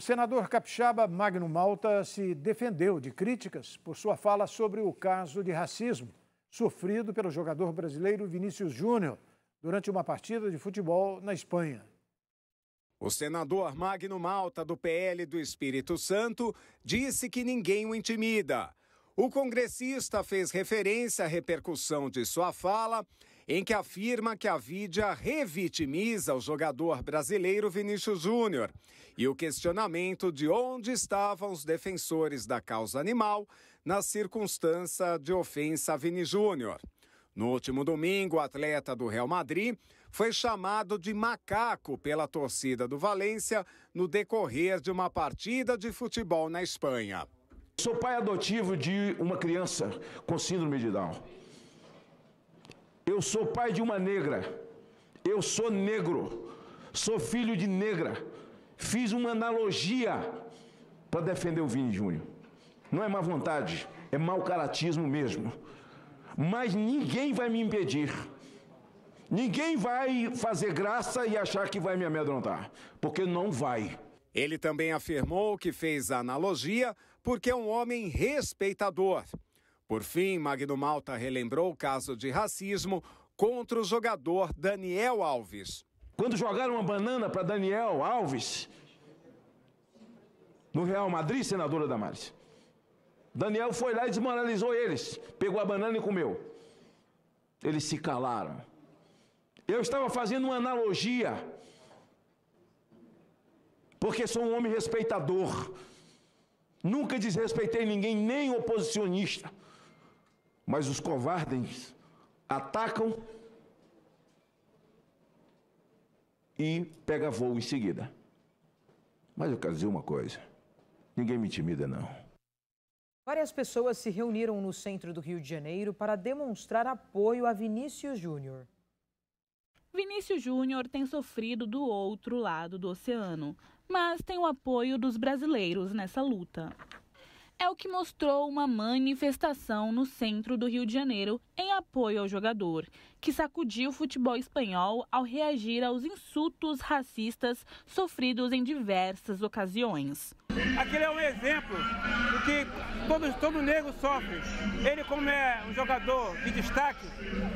senador capixaba Magno Malta se defendeu de críticas por sua fala sobre o caso de racismo sofrido pelo jogador brasileiro Vinícius Júnior durante uma partida de futebol na Espanha. O senador Magno Malta, do PL do Espírito Santo, disse que ninguém o intimida. O congressista fez referência à repercussão de sua fala, em que afirma que a mídia revitimiza o jogador brasileiro Vinícius Júnior e o questionamento de onde estavam os defensores da causa animal na circunstância de ofensa a Vini Júnior. No último domingo, o atleta do Real Madrid foi chamado de macaco pela torcida do Valência no decorrer de uma partida de futebol na Espanha. Sou pai adotivo de uma criança com síndrome de Down. Eu sou pai de uma negra. Eu sou negro. Sou filho de negra. Fiz uma analogia para defender o Vini Júnior. Não é má vontade, é mau caratismo mesmo. Mas ninguém vai me impedir. Ninguém vai fazer graça e achar que vai me amedrontar, porque não vai. Ele também afirmou que fez a analogia porque é um homem respeitador. Por fim, Magno Malta relembrou o caso de racismo contra o jogador Daniel Alves. Quando jogaram uma banana para Daniel Alves, no Real Madrid, senadora Damares, Daniel foi lá e desmoralizou eles. Pegou a banana e comeu. Eles se calaram. Eu estava fazendo uma analogia, porque sou um homem respeitador. Nunca desrespeitei ninguém, nem oposicionista. Mas os covardes atacam e pegam voo em seguida. Mas eu quero dizer uma coisa, ninguém me intimida, não. Várias pessoas se reuniram no centro do Rio de Janeiro para demonstrar apoio a Vinícius Júnior. Vinícius Júnior tem sofrido do outro lado do oceano, mas tem o apoio dos brasileiros nessa luta. É o que mostrou uma manifestação no centro do Rio de Janeiro em apoio ao jogador, que sacudiu o futebol espanhol ao reagir aos insultos racistas sofridos em diversas ocasiões. Aquele é um exemplo do que todo negro sofre. Ele, como é um jogador de destaque,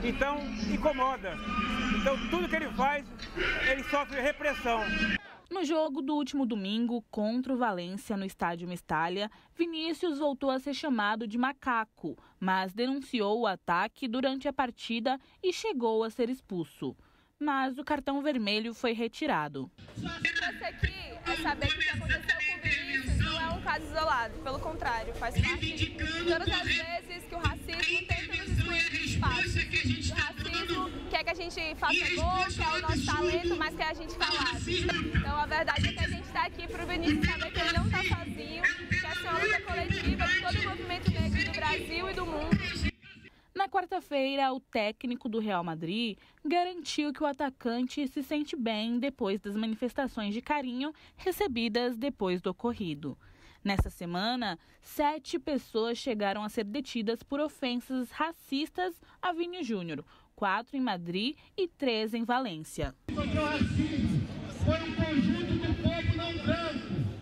então incomoda. Então tudo que ele faz, ele sofre repressão. No jogo do último domingo contra o Valência no estádio Mestalha, Vinícius voltou a ser chamado de macaco, mas denunciou o ataque durante a partida e chegou a ser expulso. Mas o cartão vermelho foi retirado. Esse aqui é saber que o que aconteceu com o Vinícius não é um caso isolado, pelo contrário, faz parte de todas as vezes que o racismo tenta nos excluir do espaço. O racismo quer que a gente faça gol, quer o nosso talento, mas quer a gente falar. Então a verdade é que a gente está aqui para o Vinícius saber que ele não está sozinho, que essa é uma luta coletiva de todo o movimento negro do Brasil e do mundo. Na quarta-feira, o técnico do Real Madrid garantiu que o atacante se sente bem depois das manifestações de carinho recebidas depois do ocorrido. Nessa semana, 7 pessoas chegaram a ser detidas por ofensas racistas a Vini Júnior, 4 em Madrid e 3 em Valência. Porque o racismo foi um conjunto do povo não branco.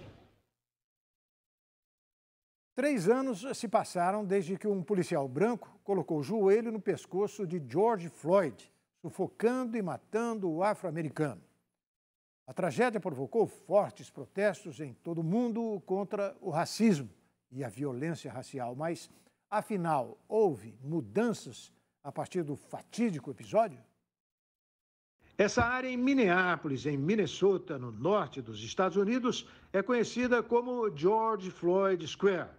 3 anos se passaram desde que um policial branco colocou o joelho no pescoço de George Floyd, sufocando e matando o afro-americano. A tragédia provocou fortes protestos em todo o mundo contra o racismo e a violência racial. Mas, afinal, houve mudanças a partir do fatídico episódio? Essa área em Minneapolis, em Minnesota, no norte dos Estados Unidos, é conhecida como George Floyd Square.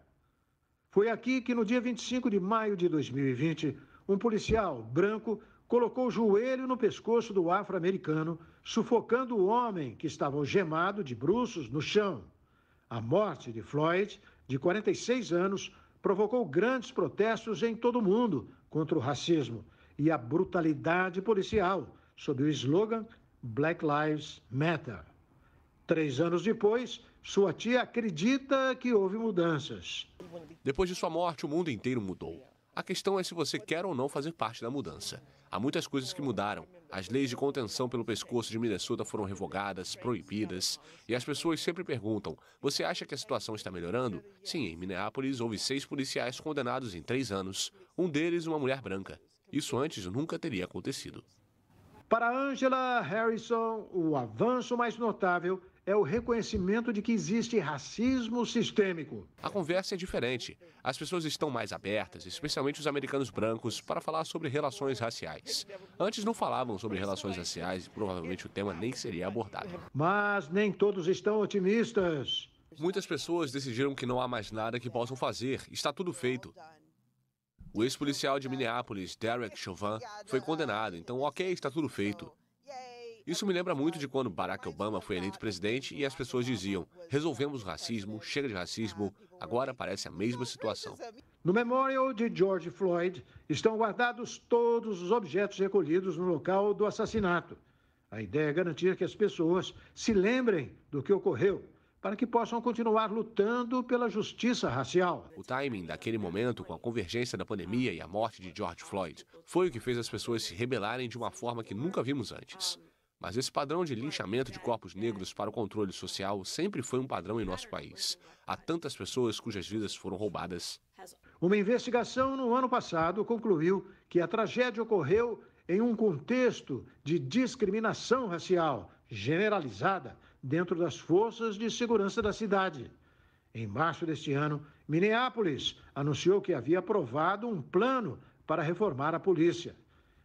Foi aqui que, no dia 25 de maio de 2020, um policial branco colocou o joelho no pescoço do afro-americano, sufocando o homem que estava algemado de bruços no chão. A morte de Floyd, de 46 anos, provocou grandes protestos em todo o mundo contra o racismo e a brutalidade policial, sob o slogan Black Lives Matter. 3 anos depois, sua tia acredita que houve mudanças. Depois de sua morte, o mundo inteiro mudou. A questão é se você quer ou não fazer parte da mudança. Há muitas coisas que mudaram. As leis de contenção pelo pescoço de Minnesota foram revogadas, proibidas. E as pessoas sempre perguntam, você acha que a situação está melhorando? Sim, em Minneapolis houve 6 policiais condenados em 3 anos. Um deles uma mulher branca. Isso antes nunca teria acontecido. Para Angela Harrison, o avanço mais notável é o reconhecimento de que existe racismo sistêmico. A conversa é diferente. As pessoas estão mais abertas, especialmente os americanos brancos, para falar sobre relações raciais. Antes não falavam sobre relações raciais e provavelmente o tema nem seria abordado. Mas nem todos estão otimistas. Muitas pessoas decidiram que não há mais nada que possam fazer. Está tudo feito. O ex-policial de Minneapolis, Derek Chauvin, foi condenado, então ok, está tudo feito. Isso me lembra muito de quando Barack Obama foi eleito presidente e as pessoas diziam, resolvemos o racismo, chega de racismo, agora parece a mesma situação. No memorial de George Floyd, estão guardados todos os objetos recolhidos no local do assassinato. A ideia é garantir que as pessoas se lembrem do que ocorreu, para que possam continuar lutando pela justiça racial. O timing daquele momento, com a convergência da pandemia e a morte de George Floyd, foi o que fez as pessoas se rebelarem de uma forma que nunca vimos antes. Mas esse padrão de linchamento de corpos negros para o controle social sempre foi um padrão em nosso país. Há tantas pessoas cujas vidas foram roubadas. Uma investigação no ano passado concluiu que a tragédia ocorreu em um contexto de discriminação racial generalizada dentro das forças de segurança da cidade. Em março deste ano, Minneapolis anunciou que havia aprovado um plano para reformar a polícia.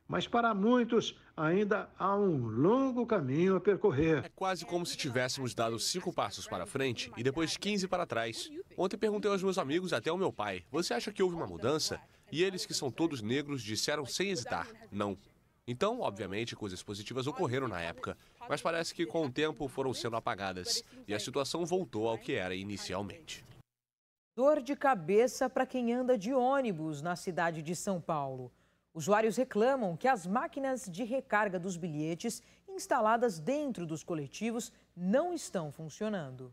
Mas para muitos ainda há um longo caminho a percorrer. É quase como se tivéssemos dado 5 passos para frente e depois 15 para trás. Ontem perguntei aos meus amigos, até ao meu pai, você acha que houve uma mudança? E eles, que são todos negros, disseram sem hesitar, não. Então, obviamente, coisas positivas ocorreram na época, mas parece que com o tempo foram sendo apagadas e a situação voltou ao que era inicialmente. Dor de cabeça para quem anda de ônibus na cidade de São Paulo. Usuários reclamam que as máquinas de recarga dos bilhetes instaladas dentro dos coletivos não estão funcionando.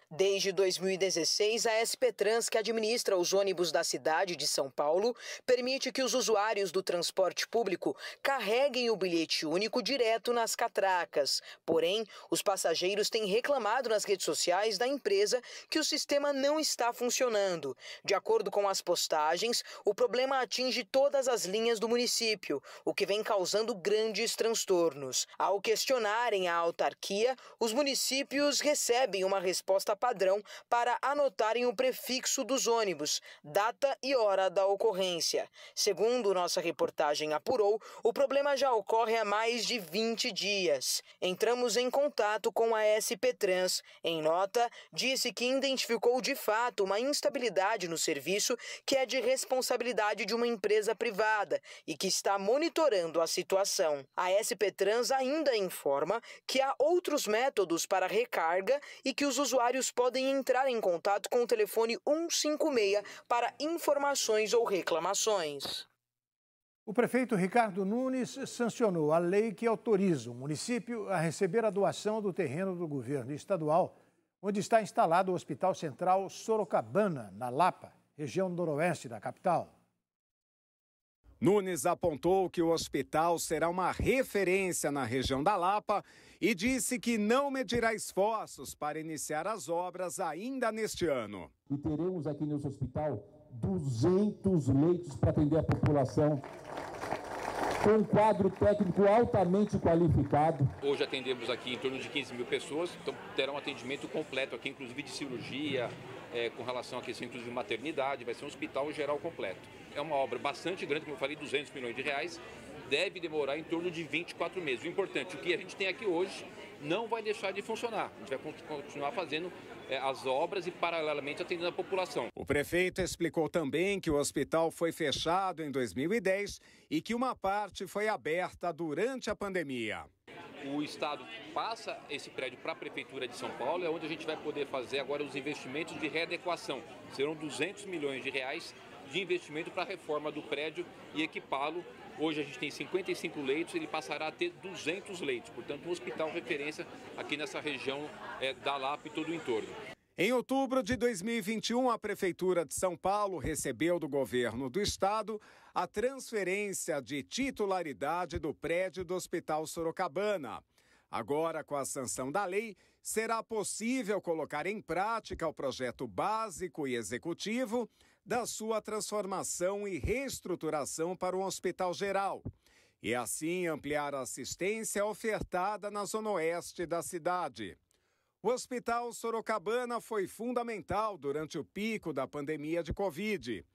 Desde 2016, a SP Trans, que administra os ônibus da cidade de São Paulo, permite que os usuários do transporte público carreguem o bilhete único direto nas catracas. Porém, os passageiros têm reclamado nas redes sociais da empresa que o sistema não está funcionando. De acordo com as postagens, o problema atinge todas as linhas do município, o que vem causando grandes transtornos. Ao questionarem a autarquia, os municípios recebem uma resposta padrão para anotarem o prefixo dos ônibus, data e hora da ocorrência. Segundo nossa reportagem apurou, o problema já ocorre há mais de 20 dias. Entramos em contato com a SP Trans. Em nota, disse que identificou de fato uma instabilidade no serviço que é de responsabilidade de uma empresa privada e que está monitorando a situação. A SP Trans ainda informa que há outros métodos para recarga e que os usuários podem entrar em contato com o telefone 156 para informações ou reclamações. O prefeito Ricardo Nunes sancionou a lei que autoriza o município a receber a doação do terreno do governo estadual, onde está instalado o Hospital Central Sorocabana, na Lapa, região noroeste da capital. Nunes apontou que o hospital será uma referência na região da Lapa e disse que não medirá esforços para iniciar as obras ainda neste ano. E teremos aqui nesse hospital 200 leitos para atender a população, com um quadro técnico altamente qualificado. Hoje atendemos aqui em torno de 15 mil pessoas, então terá um atendimento completo aqui, inclusive de cirurgia, com relação à questão inclusive de maternidade, vai ser um hospital geral completo. É uma obra bastante grande, como eu falei, 200 milhões de reais, deve demorar em torno de 24 meses. O importante, o que a gente tem aqui hoje não vai deixar de funcionar, a gente vai continuar fazendo as obras e paralelamente atendendo a população. O prefeito explicou também que o hospital foi fechado em 2010 e que uma parte foi aberta durante a pandemia. O Estado passa esse prédio para a Prefeitura de São Paulo, é onde a gente vai poder fazer agora os investimentos de readequação. Serão 200 milhões de reais de investimento para a reforma do prédio e equipá-lo. Hoje a gente tem 55 leitos, ele passará a ter 200 leitos, portanto um hospital referência aqui nessa região da Lapa e todo o entorno. Em outubro de 2021, a Prefeitura de São Paulo recebeu do governo do estado a transferência de titularidade do prédio do Hospital Sorocabana. Agora, com a sanção da lei, será possível colocar em prática o projeto básico e executivo da sua transformação e reestruturação para um hospital geral. E assim ampliar a assistência ofertada na zona oeste da cidade. O Hospital Sorocabana foi fundamental durante o pico da pandemia de Covid.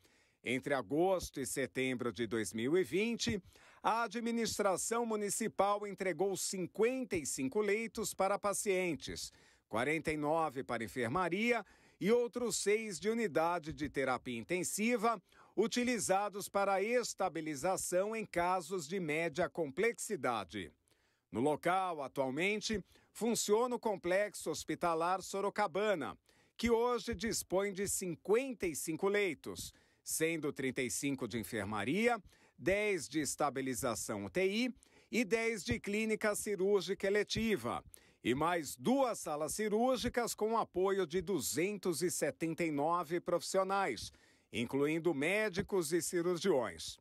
Entre agosto e setembro de 2020, a administração municipal entregou 55 leitos para pacientes, 49 para enfermaria e outros 6 de unidade de terapia intensiva, utilizados para estabilização em casos de média complexidade. No local, atualmente, funciona o Complexo Hospitalar Sorocabana, que hoje dispõe de 55 leitos, sendo 35 de enfermaria, 10 de estabilização UTI e 10 de clínica cirúrgica eletiva, e mais 2 salas cirúrgicas com apoio de 279 profissionais, incluindo médicos e cirurgiões.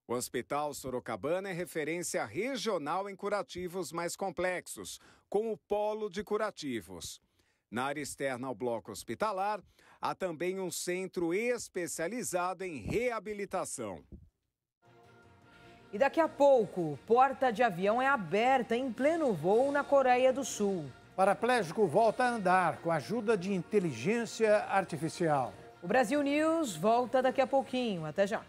O Hospital Sorocabana é referência regional em curativos mais complexos, com o polo de curativos. Na área externa ao bloco hospitalar, há também um centro especializado em reabilitação. E daqui a pouco, porta de avião é aberta em pleno voo na Coreia do Sul. Paraplégico volta a andar com a ajuda de inteligência artificial. O Brasil News volta daqui a pouquinho. Até já.